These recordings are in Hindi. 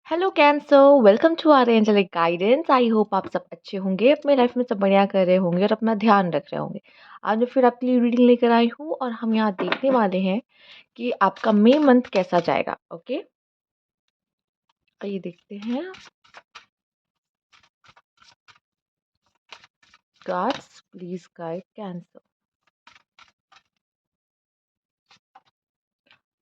Hello cancer, welcome to our angelic guidance. I hope आप सब अच्छे होंगे, अपने लाइफ में सब बढ़िया कर रहे होंगे और अपना ध्यान रख रहे होंगे। आज मैं फिर आपके लिए रीडिंग लेकर आई हूँ और हम यहाँ देखने वाले हैं कि आपका मई मंथ कैसा जाएगा। ओके, आइए देखते हैं। Gods please guide cancer.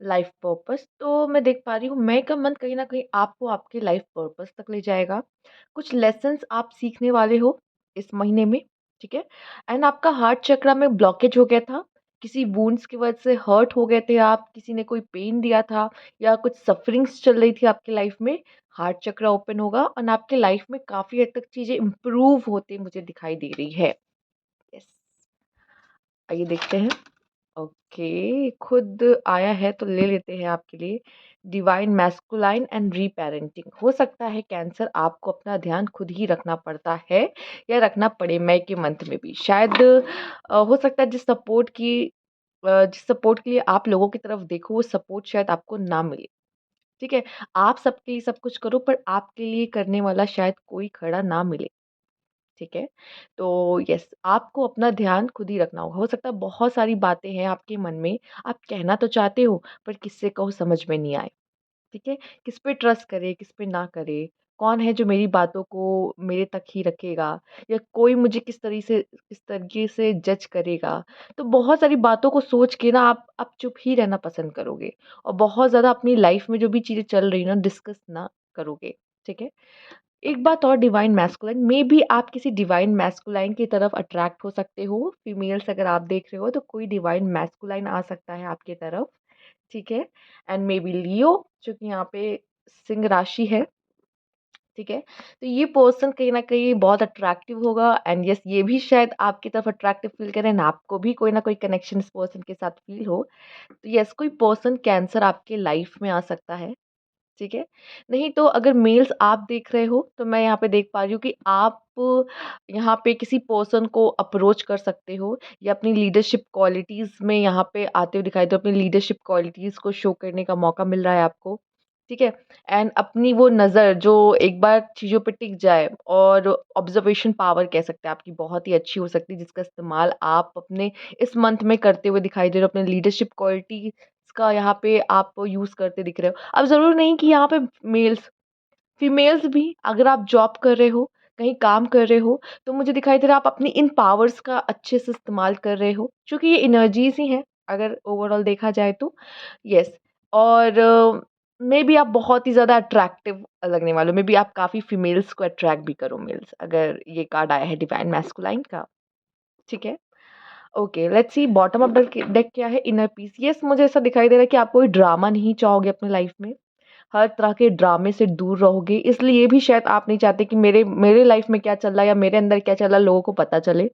Life purpose तो मैं देख पा रही हूँ मई का मंथ कहीं ना कहीं आपको आपके लाइफ पर्पस तक ले जाएगा। कुछ लेसन्स आप सीखने वाले हो इस महीने में। ठीक है। एंड आपका हार्ट चक्रा में ब्लॉकेज हो गया था, किसी वुंड्स की वजह से हर्ट हो गए थे आप, किसी ने कोई पेन दिया था या कुछ सफरिंग्स चल रही थी आपकी लाइफ में। हार्ट चक्रा ओपन होगा और आपके लाइफ में काफ़ी हद तक चीज़ें इम्प्रूव होती मुझे दिखाई दे रही है। यस, आइए देखते हैं। ओके, खुद आया है तो ले लेते हैं आपके लिए। Divine masculine and reparenting. हो सकता है कैंसर आपको अपना ध्यान खुद ही रखना पड़ता है या रखना पड़े मई के मंथ में भी शायद। हो सकता है जिस सपोर्ट के लिए आप लोगों की तरफ देखो वो सपोर्ट शायद आपको ना मिले। ठीक है। आप सबके लिए सब कुछ करो पर आपके लिए करने वाला शायद कोई खड़ा ना मिले। ठीक है। तो यस, आपको अपना ध्यान खुद ही रखना होगा। हो सकता है बहुत सारी बातें हैं आपके मन में, आप कहना तो चाहते हो पर किससे कहो समझ में नहीं आए। ठीक है। किस पे ट्रस्ट करे, किस पे ना करे, कौन है जो मेरी बातों को मेरे तक ही रखेगा, या कोई मुझे किस तरीके से जज करेगा। तो बहुत सारी बातों को सोच के ना आप चुप ही रहना पसंद करोगे और बहुत ज़्यादा अपनी लाइफ में जो भी चीज़ें चल रही ना डिस्कस ना करोगे। ठीक है। एक बात और, डिवाइन मैस्कुलाइन में भी आप किसी डिवाइन मैस्कुलाइन की तरफ अट्रैक्ट हो सकते हो। फीमेल्स अगर आप देख रहे हो तो कोई डिवाइन मैस्कुलाइन आ सकता है आपकी तरफ। ठीक है। एंड मे बी लियो, जो कि यहाँ पे सिंह राशि है। ठीक है। तो ये पर्सन कहीं ना कहीं बहुत अट्रैक्टिव होगा एंड यस, ये भी शायद आपकी तरफ अट्रैक्टिव फील करें ना, आपको भी कोई ना कोई कनेक्शन इस पर्सन के साथ फील हो। तो यस, कोई पर्सन कैंसर आपके लाइफ में आ सकता है। ठीक है। नहीं तो अगर मेल्स आप देख रहे हो तो मैं यहाँ पे देख पा रही हूँ कि आप यहाँ पे किसी पर्सन को अप्रोच कर सकते हो या अपनी लीडरशिप क्वालिटीज़ में यहाँ पे आते हुए दिखाई दो। अपनी लीडरशिप क्वालिटीज़ को शो करने का मौका मिल रहा है आपको। ठीक है। एंड अपनी वो नज़र जो एक बार चीज़ों पे टिक जाए और ऑब्जर्वेशन पावर कह सकते हैं आपकी बहुत ही अच्छी हो सकती है, जिसका इस्तेमाल आप अपने इस मंथ में करते हुए दिखाई दे रहे हो। अपने लीडरशिप क्वालिटी का यहाँ पे आप यूज़ करते दिख रहे हो। अब ज़रूरी नहीं कि यहाँ पे मेल्स, फीमेल्स भी अगर आप जॉब कर रहे हो, कहीं काम कर रहे हो, तो मुझे दिखाई दे रहा है आप अपनी इन पावर्स का अच्छे से इस्तेमाल कर रहे हो, क्योंकि ये एनर्जीज़ ही हैं अगर ओवरऑल देखा जाए तो। येस। और मेबी आप बहुत ही ज़्यादा अट्रैक्टिव लगने वाले हो, मेबी आप काफ़ी फीमेल्स को अट्रैक्ट भी करो मेल्स, अगर ये कार्ड आया है डिवाइन मैस्कुलाइन का। ठीक है। Okay, let's see bottom of the deck क्या है। Inner peace. यस, मुझे ऐसा दिखाई दे रहा है कि आप कोई ड्रामा नहीं चाहोगे अपनी लाइफ में। हर तरह के ड्रामे से दूर रहोगे, इसलिए ये भी शायद आप नहीं चाहते कि मेरे मेरे लाइफ में क्या चल रहा है या मेरे अंदर क्या चल रहा है लोगों को पता चले।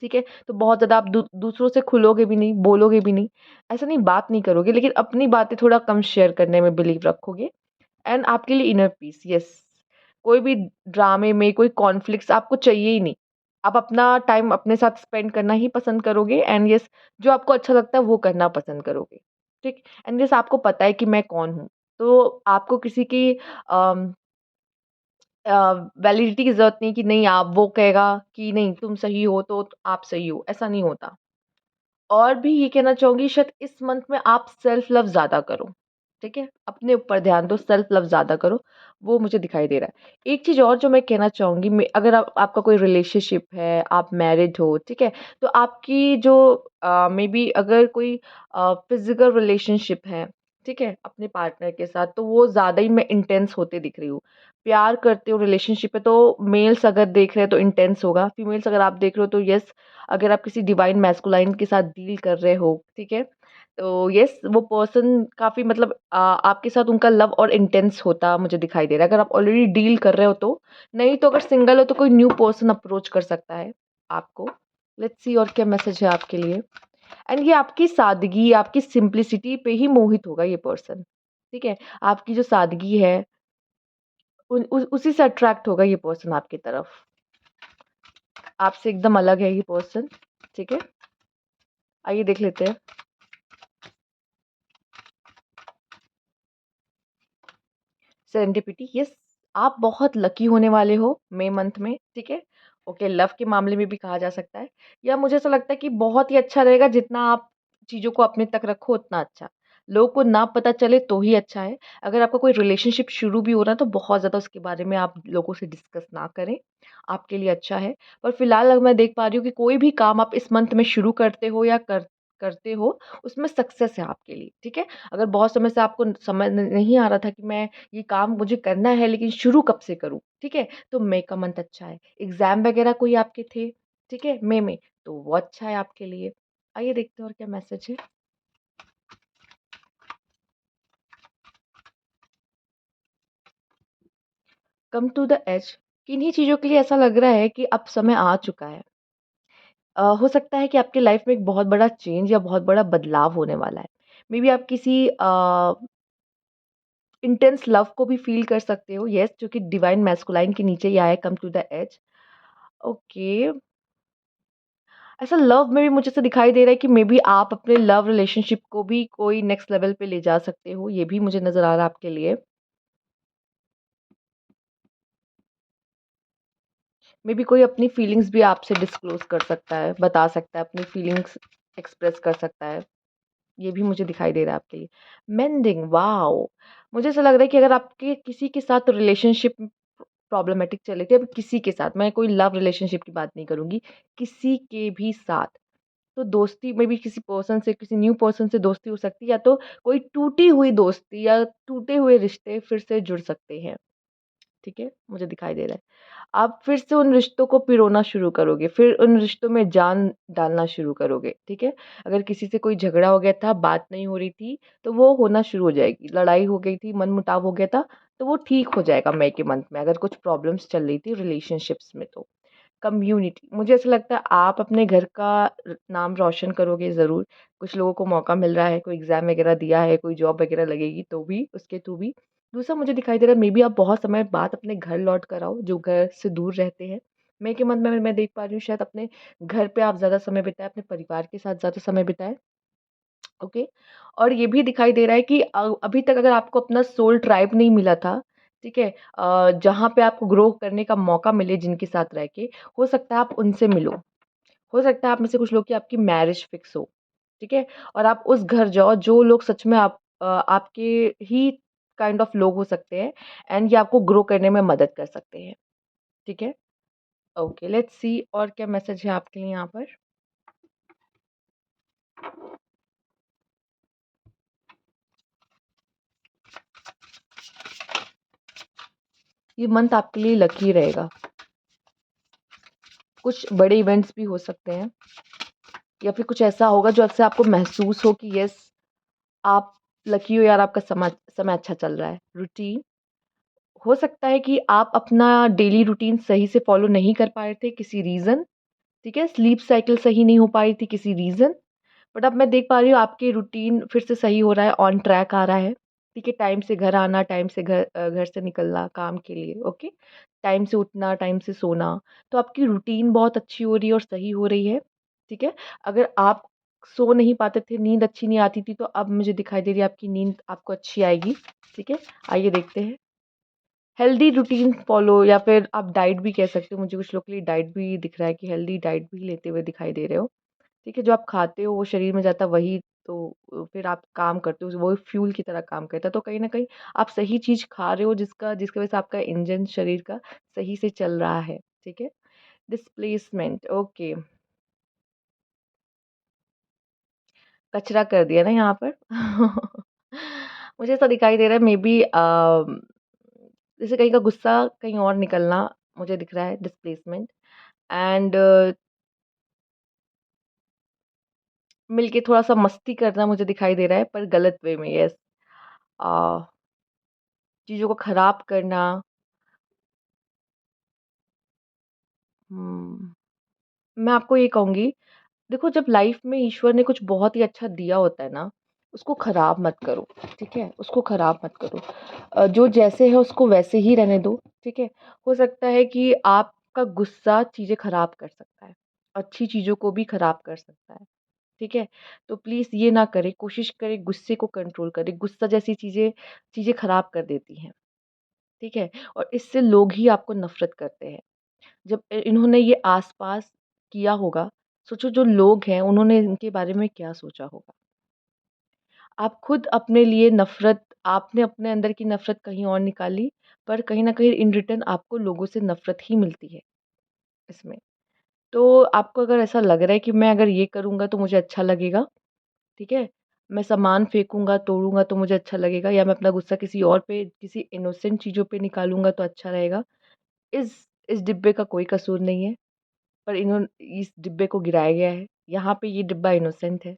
ठीक है। तो बहुत ज़्यादा आप दूसरों से खुलोगे भी नहीं, बोलोगे भी नहीं। ऐसा नहीं, बात नहीं करोगे, लेकिन अपनी बातें थोड़ा कम शेयर करने में बिलीव रखोगे। एंड आपके लिए इनर पीस। यस, कोई भी ड्रामे में कोई कॉन्फ्लिक्ट्स आपको चाहिए ही नहीं। आप अपना टाइम अपने साथ स्पेंड करना ही पसंद करोगे एंड यस, जो आपको अच्छा लगता है वो करना पसंद करोगे। ठीक। एंड यस, आपको पता है कि मैं कौन हूँ। तो आपको किसी की अम, वैलिडिटी की ज़रूरत नहीं कि नहीं आप वो कहेगा कि नहीं तुम सही हो तो आप सही हो, ऐसा नहीं होता। और भी ये कहना चाहूँगी शायद इस मंथ में आप सेल्फ लव ज़्यादा करो। ठीक है? अपने ऊपर ध्यान दो, सेल्फ लव ज़्यादा करो, वो मुझे दिखाई दे रहा है। एक चीज़ और जो मैं कहना चाहूँगी, मैं अगर आपका कोई रिलेशनशिप है, आप मैरिड हो, ठीक है? तो आपकी जो मेबी अगर कोई फ़िज़िकल रिलेशनशिप है, ठीक है? अपने पार्टनर के साथ, तो वो ज़्यादा ही मैं इंटेंस होते दिख रही हूँ। प्यार करते हो, रिलेशनशिप है, तो मेल्स अगर देख रहे हैं तो इंटेंस होगा, फीमेल्स अगर आप देख रहे हो तो येस, अगर आप किसी डिवाइन मैस्कुलाइन के साथ डील कर रहे हो, ठीक है? तो येस, वो पर्सन काफ़ी मतलब आपके साथ उनका लव और इंटेंस होता मुझे दिखाई दे रहा है, अगर आप ऑलरेडी डील कर रहे हो तो। नहीं तो अगर सिंगल हो तो कोई न्यू पर्सन अप्रोच कर सकता है आपको। लेट्स सी और क्या मैसेज है आपके लिए। एंड ये आपकी सादगी, आपकी सिंप्लिसिटी पे ही मोहित होगा ये पर्सन, ठीक है? आपकी जो सादगी है उन उ उसी से अट्रैक्ट होगा ये पर्सन आपकी तरफ। आपसे एकदम अलग है ये पर्सन, ठीक है? आइए देख लेते हैं। सेरेंडिपिटी, यस, आप बहुत लकी होने वाले हो मई मंथ में, ठीक है? ओके, लव के मामले में भी कहा जा सकता है, या मुझे ऐसा लगता है कि बहुत ही अच्छा रहेगा, जितना आप चीज़ों को अपने तक रखो उतना अच्छा। लोगों को ना पता चले तो ही अच्छा है। अगर आपका कोई रिलेशनशिप शुरू भी हो रहा है तो बहुत ज़्यादा उसके बारे में आप लोगों से डिस्कस ना करें, आपके लिए अच्छा है। पर फिलहाल अब मैं देख पा रही हूँ कि कोई भी काम आप इस मंथ में शुरू करते हो या करते हो, उसमें सक्सेस है आपके लिए, ठीक है? अगर बहुत समय से आपको समझ नहीं आ रहा था कि मैं ये काम मुझे करना है लेकिन शुरू कब से करूँ, ठीक है? तो मई का मंथ अच्छा है। एग्ज़ाम वगैरह कोई आपके थे, ठीक है? मई में, तो वो अच्छा है आपके लिए। आइए देखते हैं और क्या मैसेज है। कम टू द एज, किन्हीं चीज़ों के लिए ऐसा लग रहा है कि अब समय आ चुका है। हो सकता है कि आपकी लाइफ़ में एक बहुत बड़ा चेंज या बहुत बड़ा बदलाव होने वाला है। मेबी आप किसी इंटेंस लव को भी फ़ील कर सकते हो, येस, जो कि डिवाइन मैस्कुलाइन के नीचे ही आया है, come to the edge. Okay, ऐसा लव में भी मुझे ऐसा दिखाई दे रहा है कि मेबी आप अपने लव रिलेशनशिप को भी कोई नेक्स्ट लेवल पे ले जा सकते हो, ये भी मुझे नज़र आ रहा है आपके लिए। मेबी कोई अपनी फीलिंग्स भी आपसे डिस्क्लोज़ कर सकता है, बता सकता है, अपनी फीलिंग्स एक्सप्रेस कर सकता है। ये भी मुझे दिखाई दे रहा है आपके लिए। Mending, wow! मुझे ऐसा लग रहा है कि अगर आपके किसी के साथ रिलेशनशिप प्रॉब्लमैटिक चल रही थी, अब किसी के साथ, मैं कोई लव रिलेशनशिप की बात नहीं करूँगी, किसी के भी साथ, तो दोस्ती में भी किसी पर्सन से, किसी न्यू पर्सन से दोस्ती हो सकती है, या तो कोई टूटी हुई दोस्ती या टूटे हुए रिश्ते फिर से जुड़ सकते हैं, ठीक है? मुझे दिखाई दे रहा है। आप फिर से उन रिश्तों को पिरोना शुरू करोगे, फिर उन रिश्तों में जान डालना शुरू करोगे, ठीक है? अगर किसी से कोई झगड़ा हो गया था, बात नहीं हो रही थी, तो वो होना शुरू हो जाएगी। लड़ाई हो गई थी, मनमुटाव हो गया था, तो वो ठीक हो जाएगा मई के मंथ में, अगर कुछ प्रॉब्लम्स चल रही थी रिलेशनशिप्स में तो। कम्युनिटी, मुझे ऐसा लगता है आप अपने घर का नाम रोशन करोगे ज़रूर। कुछ लोगों को मौका मिल रहा है, कोई एग्ज़ाम वगैरह दिया है, कोई जॉब वगैरह लगेगी तो भी, उसके थ्रू भी। दूसरा मुझे दिखाई दे रहा है, मेबी आप बहुत समय बाद अपने घर लौट कर आओ, जो घर से दूर रहते हैं। मई के मंथ में मैं देख पा रही हूँ, शायद अपने घर पे आप ज़्यादा समय बिताएँ, अपने परिवार के साथ ज़्यादा समय बिताएँ, ओके? और ये भी दिखाई दे रहा है कि अभी तक अगर आपको अपना सोल ट्राइब नहीं मिला था, ठीक है? जहाँ पे आपको ग्रो करने का मौका मिले जिनके साथ रह के, हो सकता है आप उनसे मिलो। हो सकता है आप में से कुछ लोग की आपकी मैरिज फिक्स हो, ठीक है? और आप उस घर जाओ जो लोग सच में आपके ही काइंड ऑफ लोग हो सकते हैं, एंड ये आपको ग्रो करने में मदद कर सकते हैं, ठीक है? ओके, लेट्स सी और क्या मैसेज है आपके लिए यहाँ पर? ये मंथ आपके लिए लकी रहेगा। कुछ बड़े इवेंट्स भी हो सकते हैं, या फिर कुछ ऐसा होगा जो आपसे आपको महसूस हो कि यस, आप लकी हो यार, आपका समय अच्छा चल रहा है। रूटीन, हो सकता है कि आप अपना डेली रूटीन सही से फ़ॉलो नहीं कर पा रहे थे, किसी रीज़न, ठीक है? स्लीप साइकिल सही नहीं हो पा रही थी, किसी रीज़न। बट अब मैं देख पा रही हूँ आपकी रूटीन फिर से सही हो रहा है, ऑन ट्रैक आ रहा है, ठीक है? टाइम से घर आना, टाइम से घर से निकलना काम के लिए, ओके? टाइम से उठना, टाइम से सोना, तो आपकी रूटीन बहुत अच्छी हो रही है और सही हो रही है, ठीक है? अगर आप सो नहीं पाते थे, नींद अच्छी नहीं आती थी, तो अब मुझे दिखाई दे रही है आपकी नींद आपको अच्छी आएगी, ठीक है? आइए देखते हैं। हेल्दी रूटीन फ़ॉलो, या फिर आप डाइट भी कह सकते हो, मुझे कुछ लोग के लिए डाइट भी दिख रहा है कि हेल्दी डाइट भी लेते हुए दिखाई दे रहे हो। ठीक है, जो आप खाते हो वो शरीर में जाता है वही, तो फिर आप काम करते हो, वो फ्यूल की तरह काम करता है। तो कहीं न कहीं आप सही चीज़ खा रहे हो, जिसकी वज़ह से आपका इंजन शरीर का सही से चल रहा है, ठीक है? डिस्प्लेसमेंट, ओके, कचरा कर दिया ना यहाँ पर। मुझे ऐसा दिखाई दे रहा है, मेबी जैसे कहीं का गुस्सा कहीं और निकलना मुझे दिख रहा है, डिस्प्लेसमेंट, एंड मिलके थोड़ा-सा मस्ती करना मुझे दिखाई दे रहा है, पर गलत वे में, यस। अ, चीज़ों को खराब करना, हुँ, मैं आपको ये कहूँगी, देखो जब लाइफ़ में ईश्वर ने कुछ बहुत ही अच्छा दिया होता है ना, उसको खराब मत करो, ठीक है? उसको खराब मत करो। जो जैसे है उसको वैसे ही रहने दो, ठीक है? हो सकता है कि आपका गुस्सा चीज़ें खराब कर सकता है, अच्छी चीज़ों को भी खराब कर सकता है, ठीक है? तो प्लीज़ ये ना करें, कोशिश करें गुस्से को कंट्रोल करें, गुस्सा जैसी चीज़ें चीज़ें खराब कर देती हैं। ठीक है? और इससे लोग ही आपको नफ़रत करते हैं। जब इन्होंने ये आस-पास किया होगा, सोचो जो लोग हैं उन्होंने इनके बारे में क्या सोचा होगा? आप खुद अपने लिए नफ़रत आपने अपने अंदर की नफ़रत कहीं और निकाली, पर कहीं न कहीं इन रिटर्न आपको लोगों से नफ़रत ही मिलती है इसमें। तो आपको अगर ऐसा लग रहा है कि मैं अगर ये करूँगा तो मुझे अच्छा लगेगा, ठीक है? मैं सामान फेंकूँगा, तोड़ूँगा तो मुझे अच्छा लगेगा या मैं अपना गुस्सा किसी और पे, किसी इनोसेंट चीज़ों पे निकालूँगा तो अच्छा रहेगा। इस इस डिब्बे का कोई कसूर नहीं है। पर इस डिब्बे को गिराया गया है। यहाँ पे ये डिब्बा इनोसेंट है।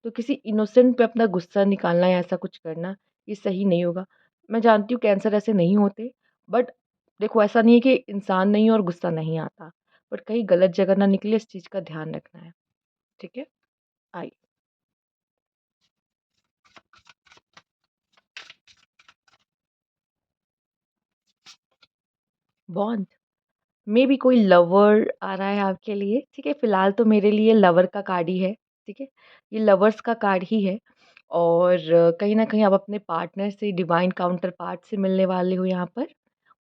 तो किसी इनोसेंट पे अपना गुस्सा निकालना या ऐसा कुछ करना, ये सही नहीं होगा। मैं जानती हूँ कैंसर ऐसे नहीं होते, बट देखो ऐसा नहीं है कि इंसान नहीं है और गुस्सा नहीं आता। बट कहीं गलत जगह ना निकले इस चीज़ का ध्यान रखना है। ठीक है? आइए बॉन्ड मेबी कोई लवर आ रहा है आपके लिए, ठीक है? फ़िलहाल तो मेरे लिए लवर का कार्ड ही है, ठीक है? ये लवर्स का कार्ड ही है और कहीं न कहीं आप अपने पार्टनर से डिवाइन काउंटर पार्ट से मिलने वाले हो यहाँ पर।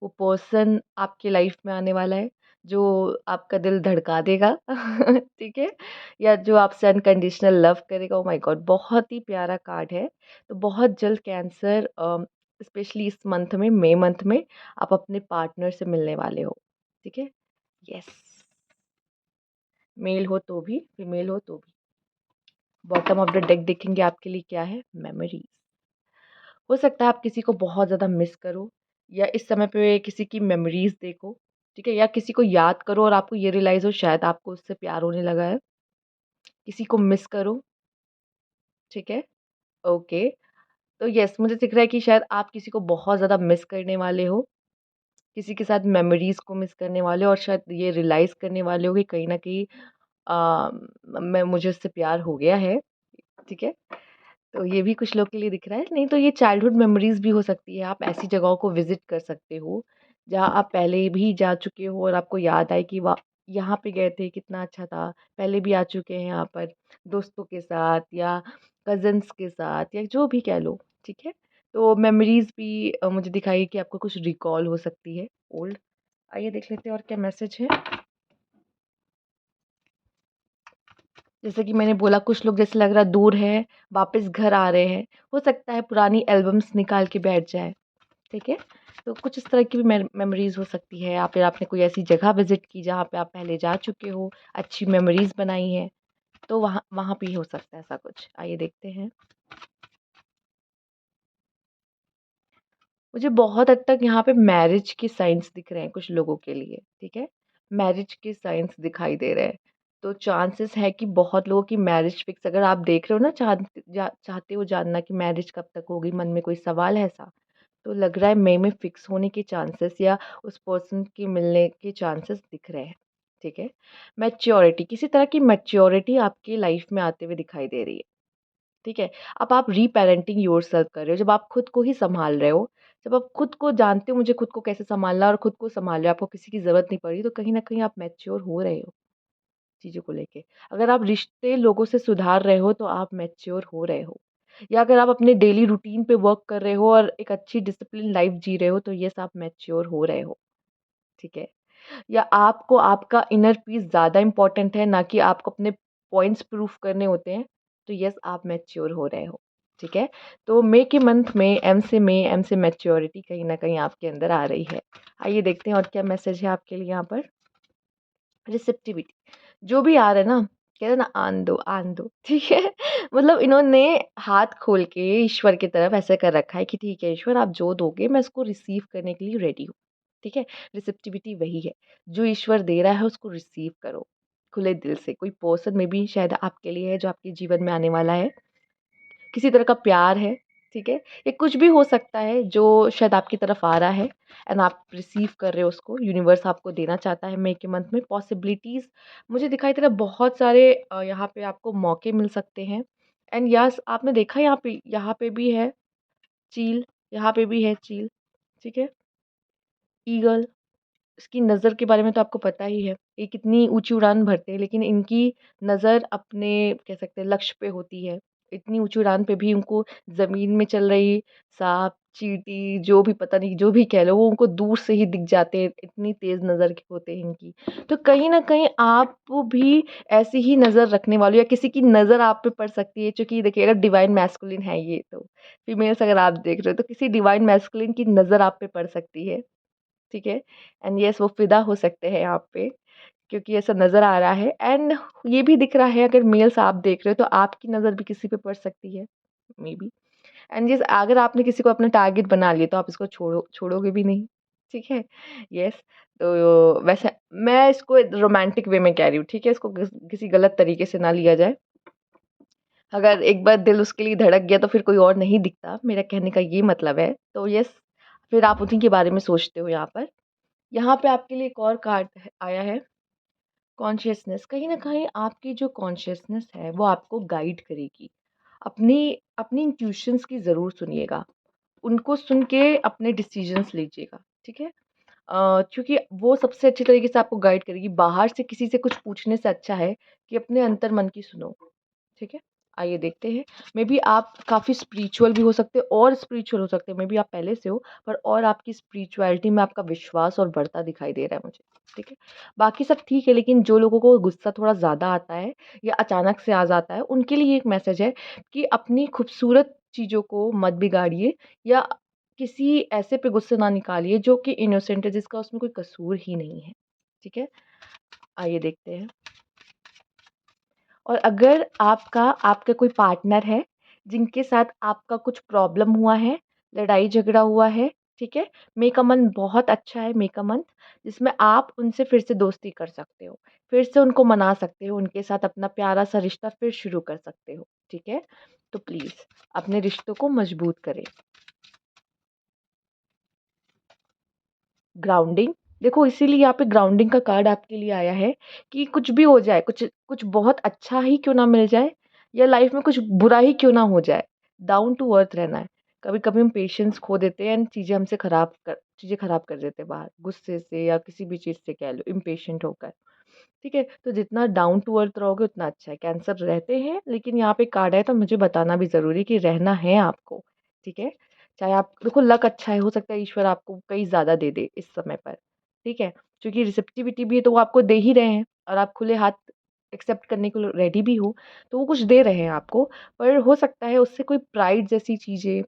वो पर्सन आपकी लाइफ़ में आने वाला है, जो आपका दिल धड़का देगा, ठीक है? या जो आपसे अनकंडीशनल लव करेगा, ओह माय गॉड! बहुत ही प्यारा कार्ड है। तो बहुत जल्द कैंसर स्पेशली इस मंथ में, मई मंथ में आप अपने पार्टनर से मिलने वाले हो। ठीक है? यस, मेल हो तो भी, फीमेल हो तो भी। बॉटम ऑफ द डेक देखेंगे आपके लिए क्या है? मेमोरीज़। हो सकता है आप किसी को बहुत ज़्यादा मिस करो या इस समय पे किसी की मेमोरीज़ देखो, ठीक है? या किसी को याद करो और आपको ये रियलाइज़ हो शायद आपको उससे प्यार होने लगा है। किसी को मिस करो, ठीक है? ओके। तो यस, मुझे दिख रहा है कि शायद आप किसी को बहुत ज़्यादा मिस करने वाले हो। किसी के साथ मेमोरीज़ को मिस करने वाले हो और शायद ये रियलाइज़ करने वाले हो कि कहीं न कहीं मैं मुझे उससे प्यार हो गया है, ठीक है? तो ये भी कुछ लोग के लिए दिख रहा है, नहीं तो ये चाइल्डहुड मेमोरीज़ भी हो सकती है, आप ऐसी जगहों को विज़िट कर सकते हो, जहाँ आप पहले भी जा चुके हो और आपको याद आए कि वाह! यहाँ पे गए थे, कितना अच्छा था, पहले भी आ चुके हैं यहाँ पर, दोस्तों के साथ या कज़िन्स के साथ या जो भी कह लो, ठीक है? तो मेमोरीज़ भी मुझे दिखाई कि आपको कुछ रिकॉल हो सकती है ओल्ड। आइए देख लेते हैं और क्या मैसेज है। जैसे कि मैंने बोला कुछ लोग जैसे लग रहा है दूर हैं, वापस घर आ रहे हैं। हो सकता है पुरानी एल्बम्स निकाल के बैठ जाएँ, ठीक है? तो कुछ इस तरह की भी मेमोरीज़ हो सकती है या फिर आपने कोई ऐसी जगह विज़िट की जहाँ पे आप पहले जा चुके हो, अच्छी मेमोरीज़ बनाई हैं, तो वहाँ वहाँ भी हो सकता है ऐसा कुछ। आइए देखते हैं। मुझे बहुत हद तक यहाँ पे मैरिज के साइन्स दिख रहे हैं कुछ लोगों के लिए, ठीक है? मैरिज के साइन्स दिखाई दे रहे हैं। तो चांसेस है कि बहुत लोगों की मैरिज फिक्स अगर आप देख रहे हो ना चाहते हो जानना कि मैरिज कब तक होगी, मन में कोई सवाल है ऐसा, तो लग रहा है मई में फिक्स होने के चांसेस या उस पर्सन के मिलने के चांसेस दिख रहे हैं, ठीक है? मैच्योरिटी किसी तरह की मैच्योरिटी आपकी लाइफ में आते हुए दिखाई दे रही है। ठीक है? अब आप रीपेरेंटिंग योरसेल्फ कर रहे हो, जब आप खुद को ही सँभाल रहे हो, जब आप खुद को जानते हो मुझे खुद को कैसे सँभालना है और खुद को सँभाल रहे हो, आपको किसी की ज़रूरत नहीं पड़ रही, तो कहीं न कहीं आप मैच्योर हो रहे हो चीज़ों को लेके। अगर आप रिश्ते लोगों से सुधार रहे हो, तो आप मैच्योर हो रहे हो। या अगर आप अपने डेली रूटीन पे वर्क कर रहे हो और एक अच्छी डिसिप्लिन लाइफ़ जी रहे हो, तो येस आप मैच्योर हो रहे हो, ठीक है? या आपको आपका इनर पीस ज़्यादा इम्पोर्टेंट है, ना कि आपको अपने पॉइंट्स प्रूफ करने होते हैं, तो येस आप मैच्योर हो रहे हो, ठीक है? तो मई के मंथ में एम से मैच्योरिटी कहीं न कहीं आपके अंदर आ रही है। आइए देखते हैं और क्या मैसेज है आपके लिए यहाँ पर। रिसेप्टिविटी जो भी आ रहा है ना, कहते हैं ना आन दो, ठीक है? मतलब इन्होंने हाथ खोल के ईश्वर की तरफ ऐसे कर रखा है कि ठीक है ईश्वर आप जो दोगे मैं उसको रिसीव करने के लिए रेडी हूँ, ठीक है? रिसेप्टिविटी वही है, जो ईश्वर दे रहा है उसको रिसीव करो, खुले दिल से। कोई पर्सन में भी शायद आपके लिए है जो आपके जीवन में आने वाला है। किसी तरह का प्यार है, ठीक है? ये कुछ भी हो सकता है जो शायद आपकी तरफ आ रहा है एंड आप रिसीव कर रहे हो उसको, यूनिवर्स आपको देना चाहता है मई के मंथ में पॉसिबिलिटीज़ मुझे दिखाई दे रहा है बहुत सारे यहाँ पे आपको मौके मिल सकते हैं एंड यस आपने देखा यहाँ पे भी है चील, यहाँ पे भी है चील, ठीक है? ईगल इसकी नज़र के बारे में तो आपको पता ही है, ये कितनी ऊँची उड़ान भरते हैं लेकिन इनकी नज़र अपने कह सकते हैं लक्ष्य पे होती है। इतनी ऊँची उड़ान पे भी उनको ज़मीन में चल रही साँप, चींटी जो भी पता नहीं जो भी कह लो, वो उनको दूर से ही दिख जाते हैं, इतनी तेज़ नज़र के होते हैं इनकी। तो कहीं न कहीं आप भी ऐसी ही नज़र रखने वाले हो या किसी की नज़र आप पे पड़ सकती है, क्योंकि देखिए अगर डिवाइन मैस्कुलिन है ये तो, फीमेल्स अगर आप देख रहे हो तो किसी डिवाइन मैस्कुलिन की नज़र आप पे पड़ सकती है, ठीक है? एंड येस वो फ़िदा हो सकते हैं आप पे, क्योंकि ऐसा नज़र आ रहा है। एंड ये भी दिख रहा है अगर मेल्स आप देख रहे हो तो आपकी नज़र भी किसी पे पड़ सकती है, मेबी। एंड यस अगर आपने किसी को अपना टारगेट बना लिया तो आप इसको छोड़ोगे भी नहीं, ठीक है? यस तो वैसे मैं इसको रोमांटिक वे में कह रही हूँ, ठीक है? इसको किसी गलत तरीके से ना लिया जाए। अगर एक बार दिल उसके लिए धड़क गया तो फिर कोई और नहीं दिखता, मेरा कहने का ये मतलब है। तो यस फिर आप उन्हीं के बारे में सोचते हो यहाँ पर। यहाँ पे आपके लिए एक और कार्ड आया है कॉन्शियसनेस। कहीं न कहीं आपकी जो कॉन्शियसनेस है वो आपको गाइड करेगी। अपनी अपनी इंट्यूशंस की ज़रूर सुनिएगा। उनको सुन के अपने डिसीजंस लीजिएगा, ठीक है? क्योंकि वो सबसे अच्छी तरीके से आपको गाइड करेगी। बाहर से किसी से कुछ पूछने से अच्छा है कि अपने अंतर्मन की सुनो, ठीक है? आइए देखते हैं। मेबी आप काफ़ी स्पिरिचुअल भी हो सकते हो और स्पिरिचुअल हो सकते हैं। मेबी आप पहले से हो पर और आपकी स्पिरिचुअलिटी में आपका विश्वास और बढ़ता दिखाई दे रहा है मुझे, ठीक है? बाकी सब ठीक है लेकिन जो लोगों को गुस्सा थोड़ा ज़्यादा आता है या अचानक से आ जाता है, उनके लिए एक मैसेज है कि अपनी खूबसूरत चीज़ों को मत बिगाड़िए या किसी ऐसे पे गुस्सा ना निकालिए जो कि इनोसेंट है, जिसका उसमें कोई कसूर ही नहीं है, ठीक है? आइए देखते हैं। और अगर आपका कोई पार्टनर है, जिनके साथ आपका कुछ प्रॉब्लम हुआ है, लड़ाई-झगड़ा हुआ है, ठीक है? मई का मंथ बहुत अच्छा है, मई का मंथ, जिसमें आप उनसे फिर से दोस्ती कर सकते हो। फिर से उनको मना सकते हो, उनके साथ अपना प्यारा-सा रिश्ता फिर शुरू कर सकते हो, ठीक है? तो प्लीज़ अपने रिश्तों को मजबूत करें। ग्राउंडिंग, देखो इसीलिए यहाँ पे ग्राउंडिंग का कार्ड आपके लिए आया है कि कुछ भी हो जाए, कुछ कुछ बहुत अच्छा ही क्यों ना मिल जाए या लाइफ में कुछ बुरा ही क्यों ना हो जाए, डाउन टू अर्थ रहना है। कभी-कभी हम पेशेंस खो देते हैं एंड चीज़ें खराब कर देते हैं बाहर, गुस्से से या किसी भी चीज़ से कह लो, इम्पेशेंट होकर। ठीक है? तो जितना डाउन टू अर्थ रहोगे उतना अच्छा है। कैंसर रहते हैं लेकिन यहाँ पे कार्ड है तो मुझे बताना भी ज़रूरी है कि रहना है आपको, ठीक है? चाहे आप देखो लक अच्छा है, हो सकता है ईश्वर आपको कहीं ज़्यादा दे दे इस समय पर, ठीक है? क्योंकि रिसेप्टिविटी भी है तो वो आपको दे ही रहे हैं और आप खुले हाथ एक्सेप्ट करने को रेडी भी हो, तो वो कुछ दे रहे हैं आपको। पर हो सकता है उससे कोई प्राइड जैसी चीज़ें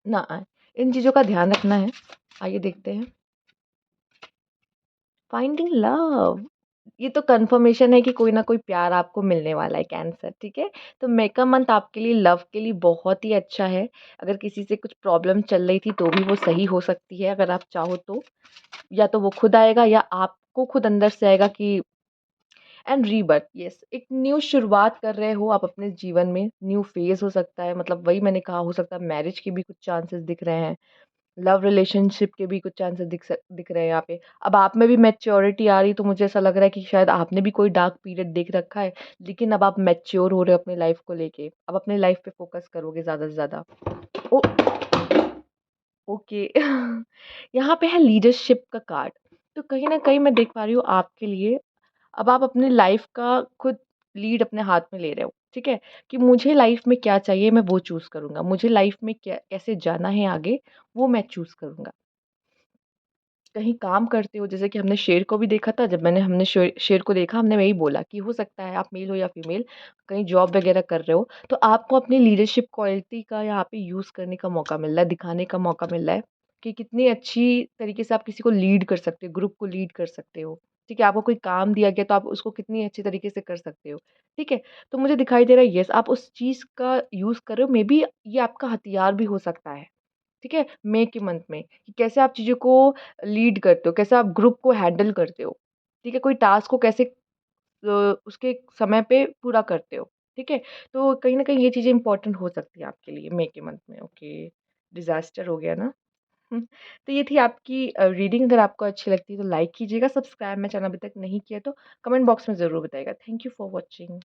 ना आएँ। इन चीज़ों का ध्यान रखना है। आइए देखते हैं। फाइंडिंग लव, ये तो कन्फर्मेशन है कि कोई ना कोई प्यार आपको मिलने वाला है कैंसर, ठीक है? तो मई का मंथ आपके लिए लव के लिए बहुत ही अच्छा है। अगर किसी से कुछ प्रॉब्लम चल रही थी तो भी वो सही हो सकती है अगर आप चाहो तो। या तो वो खुद आएगा या आपको खुद अंदर से आएगा कि एंड रीबर्थ, यस एक न्यू शुरुआत कर रहे हो आप अपने जीवन में, न्यू फेज़ हो सकता है, मतलब वही मैंने कहा, हो सकता है मैरिज के भी कुछ चांसेस दिख रहे हैं। लव रिलेशनशिप के भी कुछ चांसेस दिख रहे हैं यहाँ पे। अब आप में भी मैच्योरिटी आ रही तो मुझे ऐसा लग रहा है कि शायद आपने भी कोई डार्क पीरियड देख रखा है, लेकिन अब आप मैच्योर हो रहे हो अपनी लाइफ़ को लेके। अब अपनी लाइफ़ पे फ़ोकस करोगे ज़्यादा से ज़्यादा। ओ ओके यहाँ पे है लीडरशिप का कार्ड। तो कहीं न कहीं मैं देख पा रही हूँ आपके लिए अब आप अपनी लाइफ़ का खुद लीड अपने हाथ में ले रहे हो, ठीक है? कि मुझे लाइफ़ में क्या चाहिए मैं वो चूज़ करूँगा। मुझे लाइफ़ में क्या कैसे जाना है आगे वो मैं चूज़ करूँगा। कहीं काम करते हो जैसे कि हमने शेर को भी देखा था, जब हमने शेर को देखा हमने वही बोला कि हो सकता है आप मेल हो या फीमेल, कहीं जॉब वगैरह कर रहे हो तो आपको अपनी लीडरशिप क्वालिटी का यहाँ पे यूज़ करने का मौका मिल रहा है, दिखाने का मौका मिल रहा है कि कितनी अच्छी तरीके से आप किसी को लीड कर सकते हो, ग्रुप को लीड कर सकते हो। ठीक है, आपको कोई काम दिया गया तो आप उसको कितनी अच्छी तरीके से कर सकते हो। ठीक है, तो मुझे दिखाई दे रहा है यस आप उस चीज़ का यूज़ कर रहे हो, मे बी ये आपका हथियार भी हो सकता है। ठीक है? मई के मंथ में कि कैसे आप चीज़ों को लीड करते हो, कैसे आप ग्रुप को हैंडल करते हो, ठीक है? कोई टास्क को कैसे उसके समय पे पूरा करते हो, ठीक है? तो कहीं न कहीं ये चीज़ें इम्पोर्टेंट हो सकती हैं आपके लिए मई के मंथ में, ओके। डिज़ास्टर हो गया ना? हुँ, तो ये थी आपकी रीडिंग। अगर आपको अच्छी लगती है तो लाइक कीजिएगा, सब्सक्राइब मेरा चैनल अभी तक नहीं किया तो कमेंट बॉक्स में ज़रूर बताइएगा। Thank you for watching.